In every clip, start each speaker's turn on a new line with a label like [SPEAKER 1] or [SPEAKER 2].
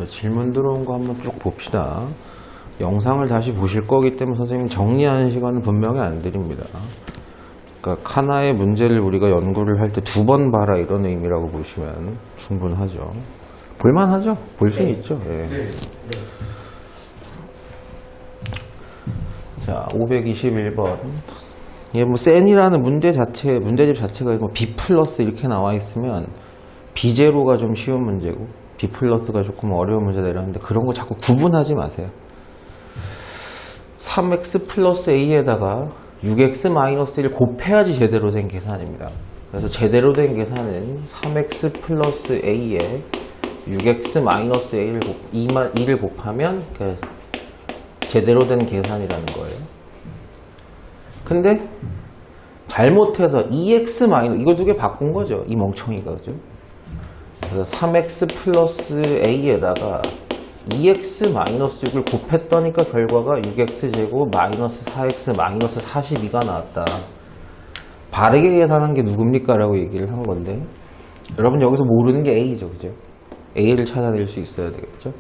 [SPEAKER 1] 자, 질문 들어온 거 한번 쭉 봅시다. 영상을 다시 보실 거기 때문에 선생님 정리하는 시간은 분명히 안 드립니다. 그러니까 하나의 문제를 우리가 연구를 할 때 두 번 봐라 이런 의미라고 보시면 충분하죠. 볼만하죠? 볼 수는 있죠. 예. 자, 521번. 이게 뭐 센이라는 문제집 자체가 뭐 B 플러스 이렇게 나와 있으면 B제로가 좀 쉬운 문제고 B 플러스가 조금 어려운 문제 내렸는데 그런 거 자꾸 구분하지 마세요. 3x 플러스 a에다가 6x 마이너스 1 곱해야지 제대로 된 계산입니다. 그래서 제대로 된 계산은 3x 플러스 a에 6x 마이너스 2를 곱하면 제대로 된 계산이라는 거예요. 근데 잘못해서 2x 마이너스 이거 두 개 바꾼 거죠. 이 멍청이가. 그죠? 그래서 3x 플러스 a에다가 2x 마이너스 6을 곱했더니까 결과가 6x제곱 마이너스 4x 마이너스 42가 나왔다. 바르게 계산한 게 누굽니까? 라고 얘기를 한 건데 여러분 여기서 모르는 게 a죠. 그죠? a를 찾아낼 수 있어야 되겠죠?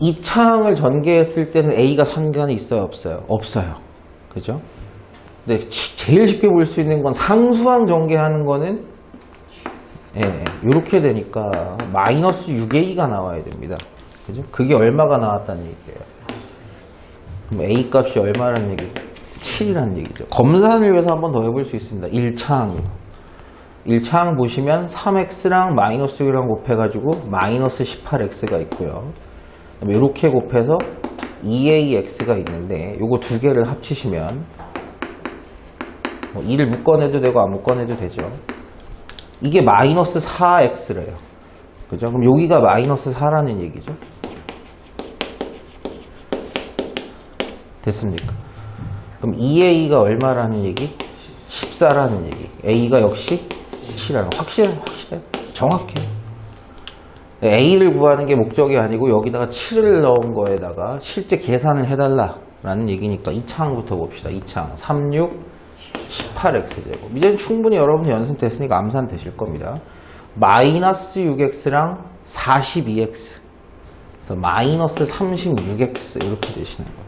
[SPEAKER 1] 이 창을 전개했을 때는 a가 상관이 있어요? 없어요? 없어요. 그죠? 근데 제일 쉽게 볼 수 있는 건 상수항 전개하는 거는 이렇게 되니까 마이너스 6a가 나와야 됩니다. 그죠? 그게 얼마가 나왔다는 얘기예요. 그럼 a 값이 얼마라는 얘기죠? 7이라는 얘기죠. 검산을 위해서 한 번 더 해볼 수 있습니다. 1창 보시면 3x랑 마이너스 6이랑 곱해가지고 마이너스 18x가 있고요. 이렇게 곱해서 2ax가 있는데 요거 두 개를 합치시면 2를 묶어내도 되고 안 묶어내도 되죠. 이게 마이너스 4x래요. 그죠? 그럼 여기가 마이너스 4라는 얘기죠. 됐습니까? 그럼 2a가 얼마라는 얘기? 14라는 얘기. a가 역시 7라는 확실해? 정확해요. a를 구하는 게 목적이 아니고 여기다가 7을 넣은 거에다가 실제 계산을 해달라라는 얘기니까 이 창부터 봅시다. 이 창. 36, 18x제곱. 이제는 충분히 여러분 연습됐으니까 암산 되실 겁니다. 마이너스 6x랑 42x. 그래서 마이너스 36x 이렇게 되시는 거죠.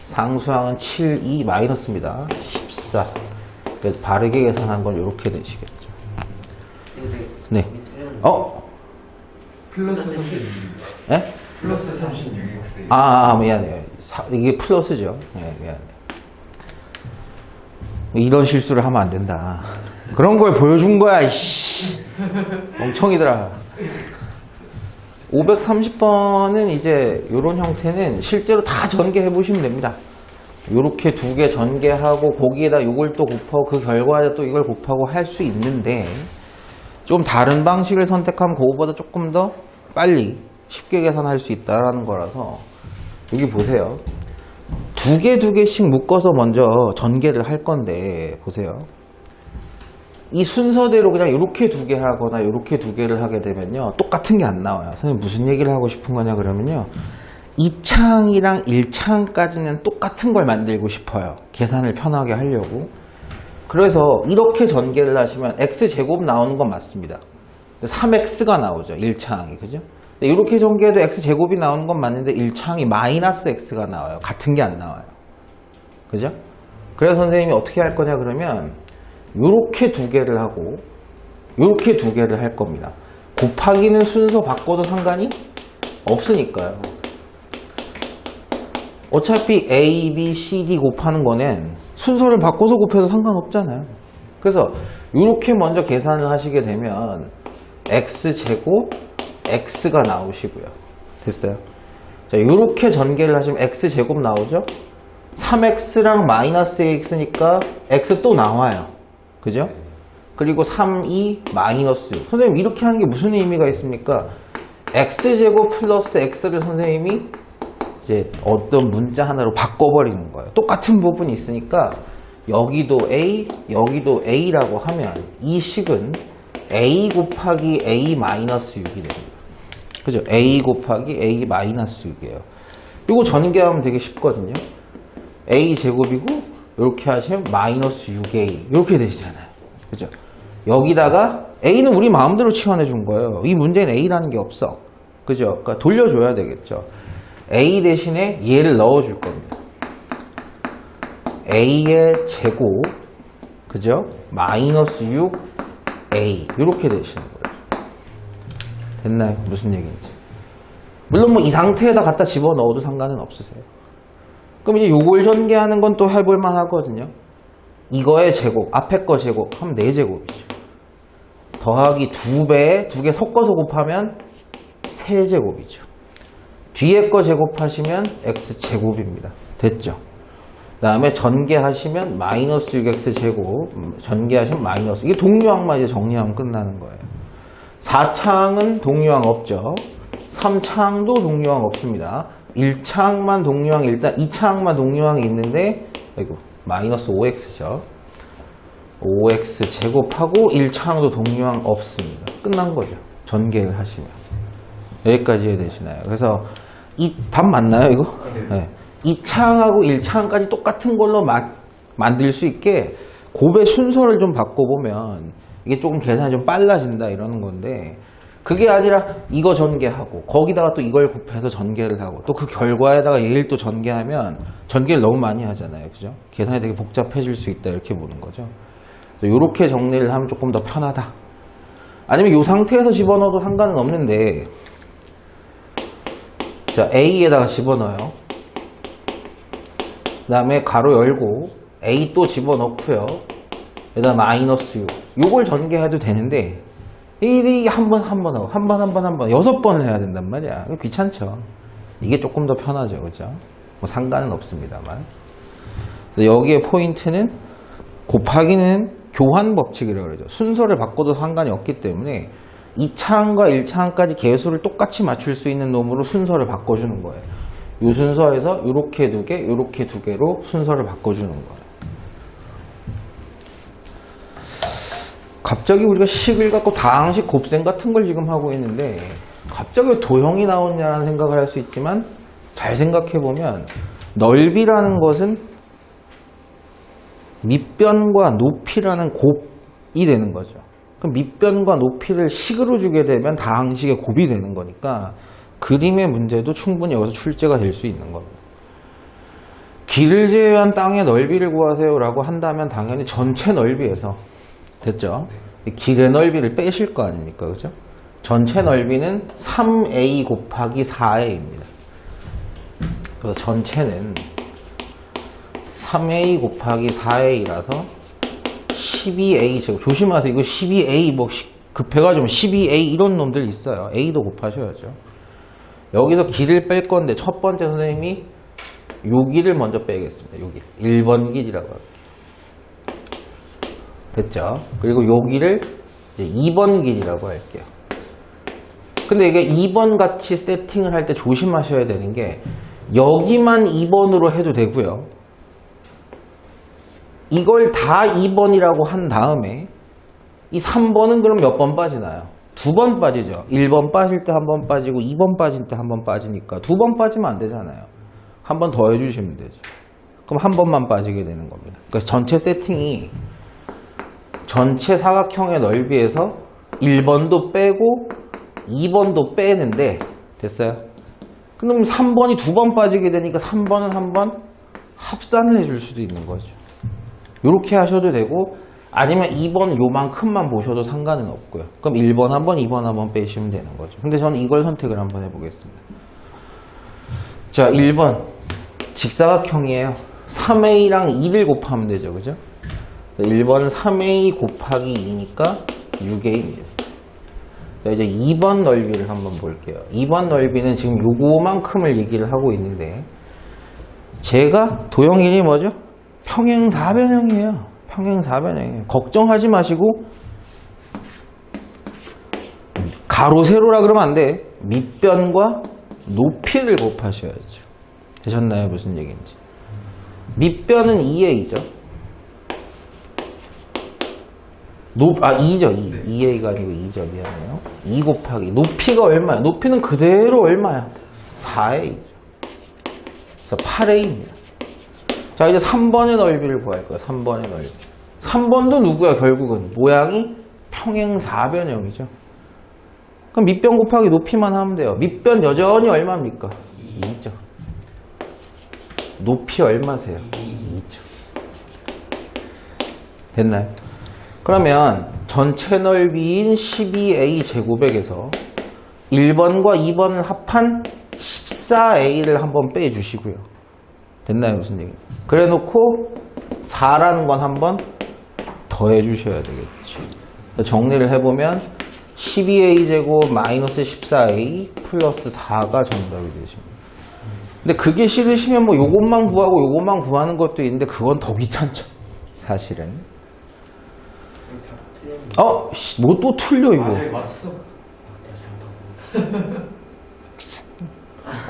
[SPEAKER 1] 상수항은 7, 2 마이너스입니다. 14. 그래서 바르게 계산한 건 이렇게 되시겠죠. 네.
[SPEAKER 2] 플러스 36.
[SPEAKER 1] 네?
[SPEAKER 2] 플러스 36x.
[SPEAKER 1] 미안해요. 이게 플러스죠. 네, 미안해요. 이런 실수를 하면 안 된다. 그런 걸 보여준 거야, 이씨. 멍청이들아. 530번은 이제 이런 형태는 실제로 다 전개해 보시면 됩니다. 요렇게 두 개 전개하고 거기에다 요걸 또 곱하고 그 결과에 또 이걸 곱하고 할 수 있는데 좀 다른 방식을 선택하면 그거보다 조금 더 빨리 쉽게 계산할 수 있다는 거라서 여기 보세요. 두 개씩 묶어서 먼저 전개를 할 건데 보세요. 이 순서대로 그냥 이렇게 두 개 하거나 이렇게 두 개를 하게 되면요 똑같은 게 안 나와요. 선생님 무슨 얘기를 하고 싶은 거냐 그러면요 2창이랑 1창까지는 똑같은 걸 만들고 싶어요. 계산을 편하게 하려고. 그래서 이렇게 전개를 하시면 x제곱 나오는 건 맞습니다. 3x가 나오죠. 1창이. 그죠? 이렇게 전개해도 x제곱이 나오는 건 맞는데 1창이 마이너스 x가 나와요. 같은 게 안 나와요. 그죠? 그래서 선생님이 어떻게 할 거냐 그러면 요렇게 두 개를 하고 요렇게 두 개를 할 겁니다. 곱하기는 순서 바꿔도 상관이 없으니까요. 어차피 A, B, C, D 곱하는 거는 순서를 바꿔서 곱해도 상관없잖아요. 그래서 이렇게 먼저 계산을 하시게 되면 X제곱 X가 나오시고요. 됐어요? 자, 이렇게 전개를 하시면 X제곱 나오죠? 3X랑 마이너스 X니까 X 또 나와요. 그죠? 그리고 3, 2, 마이너스 6. 선생님 이렇게 하는 게 무슨 의미가 있습니까? X제곱 플러스 X를 선생님이 이제 어떤 문자 하나로 바꿔버리는 거예요. 똑같은 부분이 있으니까 여기도 A, 여기도 A라고 하면 이 식은 A 곱하기 A 마이너스 6이 됩니다. 그죠? A 곱하기 A 마이너스 6이에요. 이거 전개하면 되게 쉽거든요. A 제곱이고 이렇게 하시면 마이너스 6A 이렇게 되시잖아요. 그죠? 여기다가 A는 우리 마음대로 치환해 준 거예요. 이 문제는 A라는 게 없어. 그죠? 그러니까 돌려줘야 되겠죠. A 대신에 얘를 넣어줄 겁니다. A의 제곱, 그죠? 마이너스 6A. 이렇게 되시는 거예요. 됐나요? 무슨 얘기인지. 물론 뭐 이 상태에다 갖다 집어넣어도 상관은 없으세요. 그럼 이제 요걸 전개하는 건 또 해볼만 하거든요. 이거의 제곱, 앞에 거 제곱 하면 4제곱이죠. 더하기 2배에 2개 섞어서 곱하면 3제곱이죠. 뒤에 거 제곱하시면 x제곱입니다. 됐죠? 그 다음에 전개하시면 마이너스 6x제곱, 전개하시면 마이너스. 이게 동류항만 이제 정리하면 끝나는 거예요. 4창은 동류항 없죠. 3창도 동류항 없습니다. 1창만 동류항이, 일단 2창만 동류항이 있는데, 아이고, 마이너스 5x죠. 5x 제곱하고 1창도 동류항 없습니다. 끝난 거죠. 전개를 하시면. 여기까지 이해되시나요? 그래서 이 답 맞나요, 이거? 네. 2창하고 1창까지 똑같은 걸로 만들 수 있게 곱의 순서를 좀 바꿔보면 이게 조금 계산이 좀 빨라진다 이러는 건데, 그게 아니라 이거 전개하고 거기다가 또 이걸 곱해서 전개를 하고 또 그 결과에다가 얘를 또 전개하면 전개를 너무 많이 하잖아요. 그죠? 계산이 되게 복잡해질 수 있다 이렇게 보는 거죠. 이렇게 정리를 하면 조금 더 편하다. 아니면 이 상태에서 집어넣어도 상관은 없는데, 자, A에다가 집어넣어요. 그 다음에 가로 열고 A 또 집어넣고요. 여기다 마이너스 6. 요걸 전개해도 되는데, 이 한 번 하고 한 번 6번을 해야 된단 말이야. 귀찮죠. 이게 조금 더 편하죠. 그죠? 뭐 상관은 없습니다만. 그래서 여기에 포인트는 곱하기는 교환 법칙이라고 그러죠. 순서를 바꿔도 상관이 없기 때문에 2창과 1창까지 개수를 똑같이 맞출 수 있는 놈으로 순서를 바꿔주는 거예요. 이 순서에서 이렇게 2개, 이렇게 2개로 순서를 바꿔주는 거예요. 갑자기 우리가 식을 갖고 다항식 곱셈 같은 걸 지금 하고 있는데 갑자기 왜 도형이 나오냐는 생각을 할 수 있지만, 잘 생각해보면 넓이라는 것은 밑변과 높이라는 곱이 되는 거죠. 그럼 밑변과 높이를 식으로 주게 되면 다항식의 곱이 되는 거니까 그림의 문제도 충분히 여기서 출제가 될 수 있는 겁니다. 길을 제외한 땅의 넓이를 구하세요 라고 한다면 당연히 전체 넓이에서, 됐죠? 길의 넓이를 빼실 거 아닙니까? 그죠? 전체 넓이는 3a 곱하기 4a입니다. 그래서 전체는 3a 곱하기 4a라서 12a 제곱. 조심하세요. 이거 12a 뭐 급해가지고 12a 이런 놈들 있어요. a도 곱하셔야죠. 여기서 길을 뺄 건데 첫 번째 선생님이 요 길을 먼저 빼겠습니다. 요 길. 1번 길이라고 할게요. 됐죠? 그리고 여기를 이제 2번 길이라고 할게요. 근데 이게 2번 같이 세팅을 할 때 조심하셔야 되는 게, 여기만 2번으로 해도 되고요. 이걸 다 2번이라고 한 다음에 이 3번은 그럼 몇 번 빠지나요? 2번 빠지죠. 1번 빠질 때 한 번 빠지고 2번 빠질 때 한 번 빠지니까 2번 빠지면 안 되잖아요. 한 번 더 해주시면 되죠. 그럼 한 번만 빠지게 되는 겁니다. 그러니까 전체 세팅이 전체 사각형의 넓이에서 1번도 빼고 2번도 빼는데, 됐어요? 그럼 3번이 2번 빠지게 되니까 3번은 한 번 합산을 해줄 수도 있는 거죠. 이렇게 하셔도 되고, 아니면 2번 요만큼만 보셔도 상관은 없고요. 그럼 1번 한 번, 2번 한 번 빼시면 되는 거죠. 근데 저는 이걸 선택을 한번 해보겠습니다. 자, 1번 직사각형이에요. 3a랑 2를 곱하면 되죠. 그죠? 1번은 3a 곱하기 2니까 6a입니다. 이제 2번 넓이를 한번 볼게요. 2번 넓이는 지금 요거만큼을 얘기를 하고 있는데, 제가 도형이니 뭐죠? 평행사변형이에요. 평행사변형이에요. 걱정하지 마시고, 가로 세로라 그러면 안 돼. 밑변과 높이를 곱하셔야죠. 되셨나요? 무슨 얘기인지. 밑변은 2a죠. 2죠. 2a가 아니고 2죠. 미안해요. 2 곱하기. 높이가 얼마야? 높이는 그대로 얼마야? 4a죠. 그래서 8a입니다. 자, 이제 3번의 넓이를 구할 거야. 3번의 넓이. 3번도 누구야? 결국은 모양이 평행사변형이죠. 그럼 밑변 곱하기 높이만 하면 돼요. 밑변 여전히 얼마입니까? 2죠. 높이 얼마세요? 2죠. 됐나요? 그러면 전체 넓이인 12A 제곱액에서 1번과 2번을 합한 14A를 한번 빼주시고요. 됐나요, 교수님? 그래 놓고 4라는 건 한번 더해 주셔야 되겠죠. 정리를 해보면 12A 제곱 마이너스 14A 플러스 4가 정답이 되십니다. 근데 그게 싫으시면 뭐 요것만 구하고 요것만 구하는 것도 있는데 그건 더 귀찮죠. 사실은. 뭐 또 틀려 이거.
[SPEAKER 2] 잘 맞았어.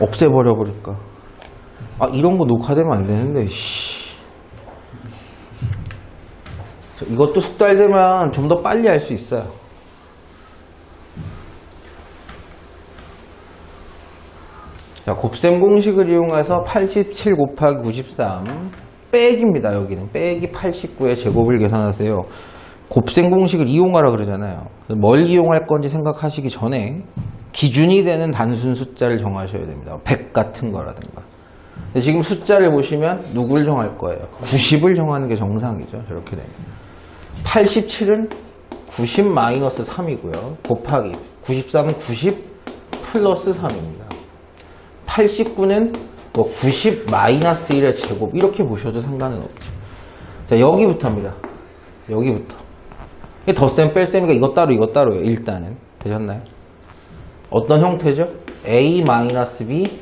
[SPEAKER 1] 없애버려 버릴까. 이런 거 녹화되면 안 되는데. 이것도 숙달되면 좀 더 빨리 할 수 있어요. 자, 곱셈 공식을 이용해서 87 곱하기 93 빼기입니다. 여기는 빼기 89의 제곱을 계산하세요. 곱셈 공식을 이용하라 그러잖아요. 뭘 이용할 건지 생각하시기 전에 기준이 되는 단순 숫자를 정하셔야 됩니다. 100 같은 거라든가. 지금 숫자를 보시면 누굴 정할 거예요? 90을 정하는 게 정상이죠. 저렇게 되면 87은 90 마이너스 3이고요. 곱하기 93은 90 플러스 3입니다. 89는 90 마이너스 1의 제곱 이렇게 보셔도 상관은 없죠. 자, 여기부터입니다. 여기부터. 덧셈 뺄셈이니까 이것 따로예요. 일단은. 되셨나요? 어떤 형태죠? A 마이너스 B,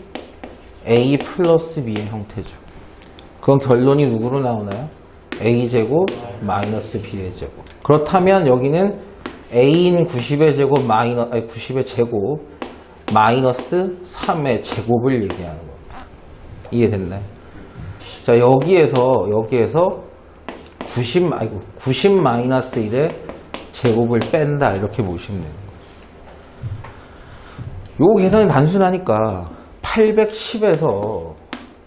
[SPEAKER 1] A 플러스 B의 형태죠. 그럼 결론이 누구로 나오나요? A제곱 마이너스 B의 제곱. 그렇다면 여기는 A인 90의 제곱 90의 제곱 마이너스 3의 제곱을 얘기하는 겁니다. 이해됐나요? 자, 여기에서 90 마이너스 1의 제곱을 뺀다 이렇게 보시면 돼요. 요 계산이 단순하니까 810에서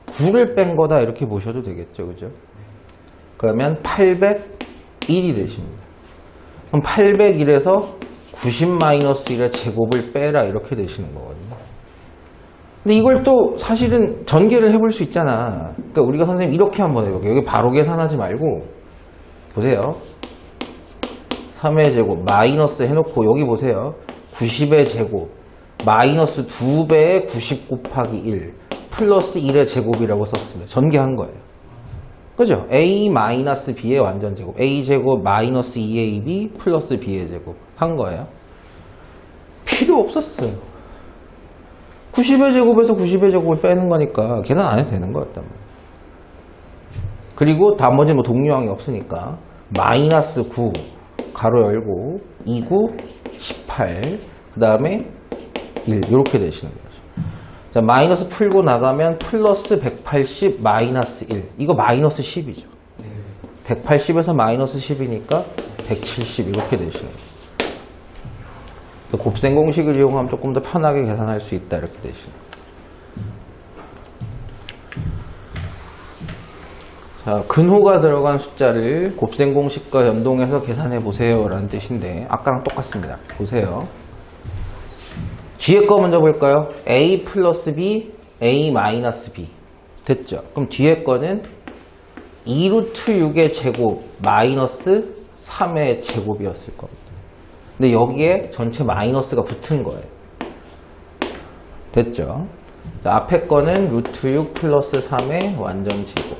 [SPEAKER 1] 9를 뺀 거다 이렇게 보셔도 되겠죠. 그죠? 그러면 801이 되십니다. 그럼 801에서 90 마이너스 1의 제곱을 빼라 이렇게 되시는 거거든요. 근데 이걸 또 사실은 전개를 해볼 수 있잖아. 그러니까 우리가 선생님 이렇게 한번 해볼게요. 여기 바로 계산하지 말고 보세요. 3의 제곱 마이너스 해놓고 여기 보세요. 90의 제곱 마이너스 2배의 90 곱하기 1 플러스 1의 제곱이라고 썼습니다. 전개한 거예요. 그죠? A 마이너스 B의 완전 제곱 A 제곱 마이너스 2AB 플러스 B의 제곱 한 거예요. 필요 없었어요. 90의 제곱에서 90의 제곱을 빼는 거니까 계산 안 해도 되는 거였단 말이에요. 그리고 나머지 뭐 동류항이 없으니까 마이너스 9 가로 열고 29 18 그 다음에 1 이렇게 되시는 거죠. 자, 마이너스 풀고 나가면 플러스 180 마이너스 1 이거 마이너스 10이죠. 180에서 마이너스 10이니까 170 이렇게 되시는 거죠. 곱셈 공식을 이용하면 조금 더 편하게 계산할 수 있다 이렇게 되시는 거죠. 자, 근호가 들어간 숫자를 곱셈 공식과 연동해서 계산해 보세요 라는 뜻인데 아까랑 똑같습니다. 보세요. 뒤에 거 먼저 볼까요? A 플러스 B, A 마이너스 B 됐죠? 그럼 뒤에 거는 2루트 6의 제곱 마이너스 3의 제곱이었을 겁니다. 근데 여기에 전체 마이너스가 붙은 거예요. 됐죠? 자, 앞에 거는 루트 6 플러스 3의 완전 제곱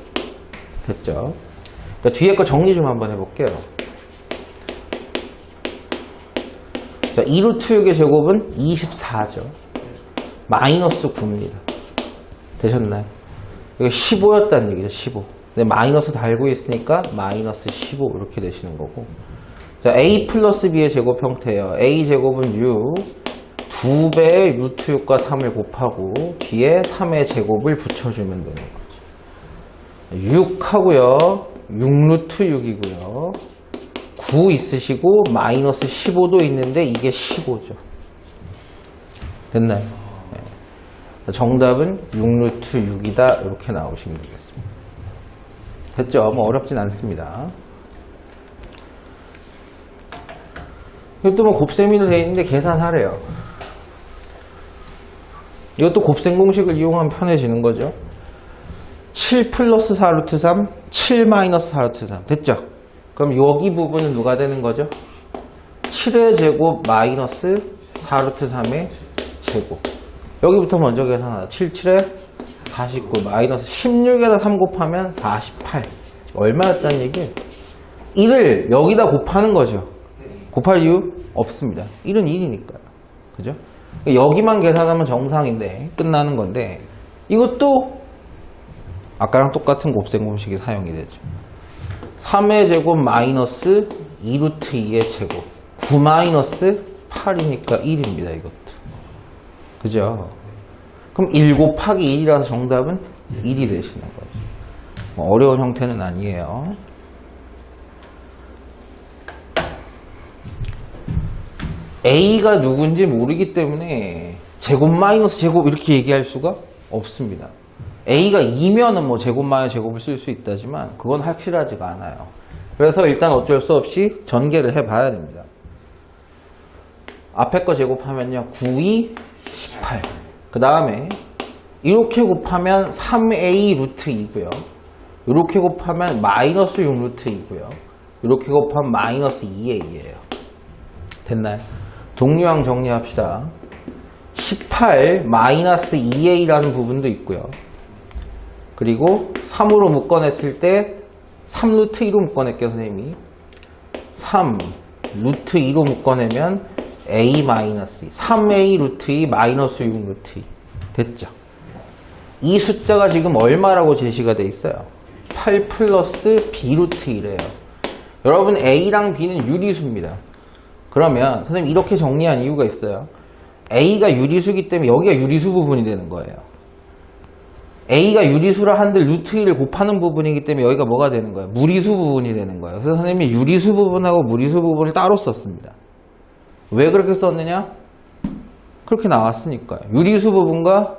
[SPEAKER 1] 됐죠? 그러니까 뒤에 거 정리 좀 한번 해볼게요. 자, 2루트 6의 제곱은 24죠. 마이너스 9입니다. 되셨나요? 이거 15였다는 얘기죠. 15. 근데 마이너스 달고 있으니까 마이너스 15 이렇게 되시는 거고. 자, A 플러스 B의 제곱 형태예요. A 제곱은 6. 2배의 루트 6과 3을 곱하고 뒤에 3의 제곱을 붙여주면 되는 거죠. 6 하고요. 6루트 6이고요. 9 있으시고 마이너스 15도 있는데 이게 15죠. 됐나요? 네. 정답은 6루트 6이다 이렇게 나오시면 되겠습니다. 됐죠? 뭐 어렵진 않습니다. 이것도 뭐 곱셈이로 되어 있는데 계산하래요. 이것도 곱셈 공식을 이용하면 편해지는 거죠. 7 플러스 4 루트 3, 7 마이너스 4 루트 3. 됐죠? 그럼 여기 부분은 누가 되는 거죠? 7의 제곱 마이너스 4 루트 3의 제곱. 여기부터 먼저 계산하자. 7, 7에 49 마이너스 16에다 3 곱하면 48. 얼마였다는 얘기예요? 1을 여기다 곱하는 거죠. 곱할 이유 없습니다. 1은 1이니까요. 그죠? 여기만 계산하면 정상인데 끝나는 건데 이것도 아까랑 똑같은 곱셈 공식이 사용이 되죠. 3의 제곱 마이너스 2루트 2의 제곱 9 마이너스 8이니까 1입니다. 이것도. 그죠? 그럼 1 곱하기 1이라서 정답은 1이 되시는 거죠. 뭐 어려운 형태는 아니에요. A가 누군지 모르기 때문에 제곱 마이너스 제곱 이렇게 얘기할 수가 없습니다. A가 2면은 뭐 제곱 마이너스 제곱을 쓸 수 있다지만 그건 확실하지가 않아요. 그래서 일단 어쩔 수 없이 전개를 해봐야 됩니다. 앞에 거 제곱하면요 9, 2, 18. 그 다음에 이렇게 곱하면 3A 루트 2고요. 이렇게 곱하면 마이너스 6 루트 2고요. 이렇게 곱하면 마이너스 2A예요. 됐나요? 동류항 정리합시다. 18 마이너스 2A라는 부분도 있고요. 그리고 3으로 묶어냈을 때 3 루트 2로 묶어낼게요, 선생님이. 3 루트 2로 묶어내면 A 마이너스 2. 3A 루트 2 마이너스 6 루트 2. 됐죠? 이 숫자가 지금 얼마라고 제시가 돼 있어요? 8 플러스 B 루트 2래요. 여러분 A랑 B는 유리수입니다. 그러면 선생님 이렇게 정리한 이유가 있어요. A가 유리수기 때문에 여기가 유리수 부분이 되는 거예요. A가 유리수라 한들 루트 2를 곱하는 부분이기 때문에 여기가 뭐가 되는 거예요? 무리수 부분이 되는 거예요. 그래서 선생님이 유리수 부분하고 무리수 부분을 따로 썼습니다. 왜 그렇게 썼느냐? 그렇게 나왔으니까요. 유리수 부분과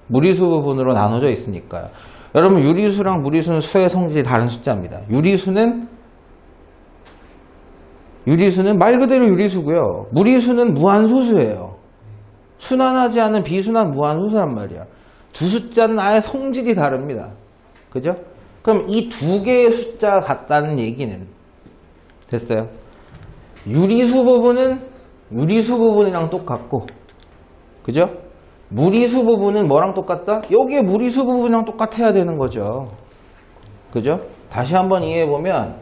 [SPEAKER 1] 무리수 부분으로 나눠져 있으니까요. 여러분 유리수랑 무리수는 수의 성질이 다른 숫자입니다. 유리수는 말 그대로 유리수고요. 무리수는 무한소수예요. 순환하지 않은 비순환 무한소수란 말이야. 두 숫자는 아예 성질이 다릅니다. 그죠? 그럼 이 두 개의 숫자가 같다는 얘기는 됐어요? 유리수 부분은 무리수 부분이랑 똑같고 그죠? 무리수 부분은 뭐랑 똑같다? 여기에 무리수 부분이랑 똑같아야 되는 거죠. 그죠? 다시 한번 이해해보면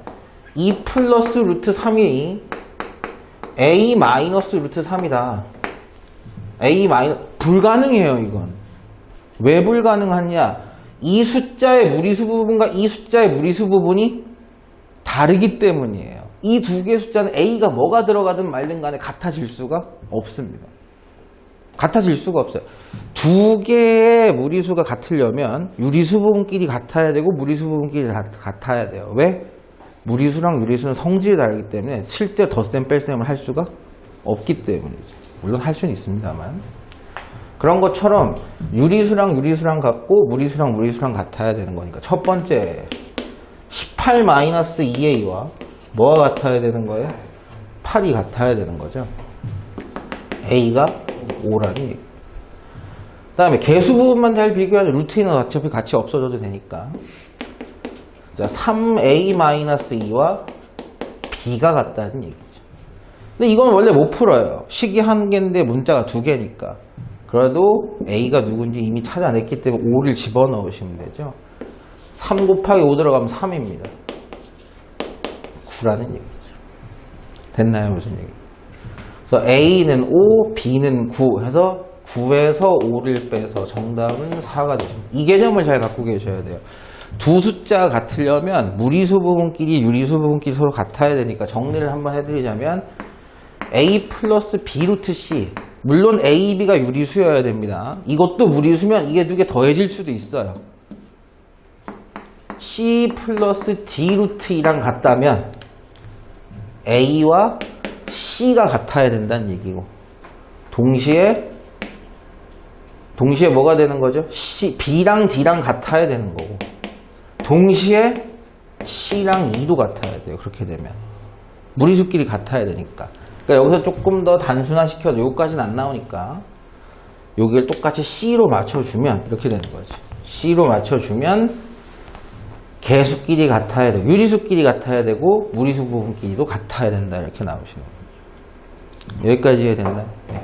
[SPEAKER 1] 2 플러스 루트 3이 A 마이너스 루트 3이다. A 마이너스 불가능해요. 이건 왜 불가능하냐? 이 숫자의 무리수 부분과 이 숫자의 무리수 부분이 다르기 때문이에요. 이 두 개의 숫자는 A가 뭐가 들어가든 말든 간에 같아질 수가 없습니다. 같아질 수가 없어요. 두 개의 무리수가 같으려면 유리수 부분끼리 같아야 되고 무리수 부분끼리 같아야 돼요. 왜? 무리수랑 유리수는 성질이 다르기 때문에 실제 덧셈 뺄셈을 할 수가 없기 때문이죠. 물론 할 수는 있습니다만. 그런 것처럼 유리수랑 유리수랑 같고 무리수랑 무리수랑 같아야 되는 거니까 첫 번째 18-2A와 뭐가 같아야 되는 거예요? 8이 같아야 되는 거죠. A가 5라는 얘기. 그 다음에 개수 부분만 잘 비교하면 루트는 어차피 같이 없어져도 되니까. 자, 3A-2와 B가 같다는 얘기죠. 근데 이건 원래 못 풀어요. 식이 한 개인데 문자가 두 개니까. 그래도 A가 누군지 이미 찾아냈기 때문에 5를 집어넣으시면 되죠. 3 곱하기 5 들어가면 3입니다. 9라는 얘기죠. 됐나요? 무슨 얘기? 그래서 A는 5, B는 9 해서 9에서 5를 빼서 정답은 4가 되십니다. 이 개념을 잘 갖고 계셔야 돼요. 두 숫자가 같으려면 무리수 부분끼리 유리수 부분끼리 서로 같아야 되니까 정리를 한번 해드리자면 A 플러스 B 루트 C 물론 A, B가 유리수여야 됩니다. 이것도 무리수면 이게 두 개 더해질 수도 있어요. C 플러스 D 루트 2랑 같다면 A와 C가 같아야 된다는 얘기고 동시에 뭐가 되는 거죠? B랑 D랑 같아야 되는 거고 동시에 C랑 E도 같아야 돼요. 그렇게 되면 무리수끼리 같아야 되니까. 그러니까 여기서 조금 더 단순화시켜도 여기까지는 안 나오니까 여기를 똑같이 C로 맞춰주면 이렇게 되는 거지. C로 맞춰주면 개수끼리 같아야 되고 유리수끼리 같아야 되고 무리수 부분끼리도 같아야 된다 이렇게 나오시는 거죠. 여기까지 해야 된다. 네.